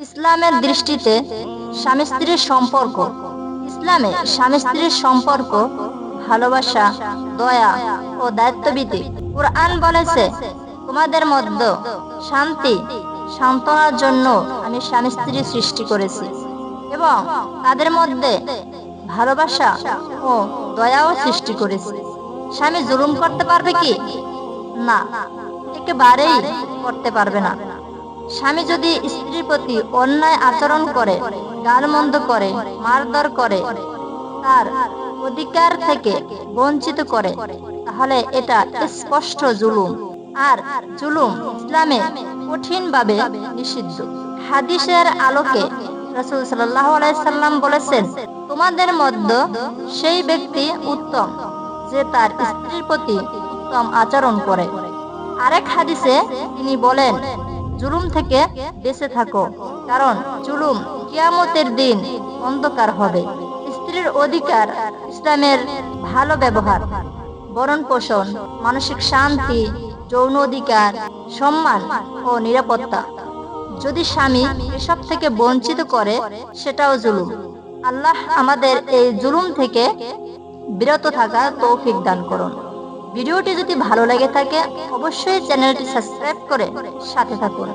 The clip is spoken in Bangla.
ইসলামের দৃষ্টিতে স্বামী স্ত্রীর সম্পর্ক। ইসলামে স্বামী স্ত্রীর সম্পর্ক ভালোবাসা, দয়া ও দায়িত্বভিত্তিক। কুরআন বলেছে, তোমাদের মধ্যে শান্তি সান্ত্বনার জন্য আমি স্বামী স্ত্রী সৃষ্টি করেছি এবং তাদের মধ্যে ভালোবাসা ও দয়াও সৃষ্টি করেছি। স্বামী জুলুম করতে পারবে কি? না, একেবারেই করতে পারবে না। স্বামী যদি স্ত্রীর প্রতি অন্যায় আচরণ করে, গালমন্দ করে, মারধর করে, তার অধিকার থেকে বঞ্চিত করে, তাহলে এটা স্পষ্ট জুলুম। আর জুলুম ইসলামে কঠিনভাবে নিষিদ্ধ। হাদিসের আলোকে রাসূল সাল্লাল্লাহু আলাইহি সাল্লাম বলেছেন, তোমাদের মধ্যে সেই ব্যক্তি উত্তম যে তার স্ত্রীর প্রতি উত্তম আচরণ করে। আরেক হাদিসে তিনি বলেন, জুলুম থেকে বেঁচে থাকো, কারণ জুলুম কিয়ামতের দিন অন্ধকার হবে। স্ত্রীর অধিকার ইসলামের ভালো ব্যবহার, ভরণ পোষণ, মানসিক শান্তি, যৌন অধিকার, সম্মান ও নিরাপত্তা। যদি স্বামী এসব থেকে বঞ্চিত করে, সেটাও জুলুম। আল্লাহ আমাদের এই জুলুম থেকে বিরত থাকার তৌফিক দান করুন। ভিডিওটি যদি ভালো লেগে থাকে, অবশ্যই চ্যানেলটি সাবস্ক্রাইব করে সাথে থাকুন।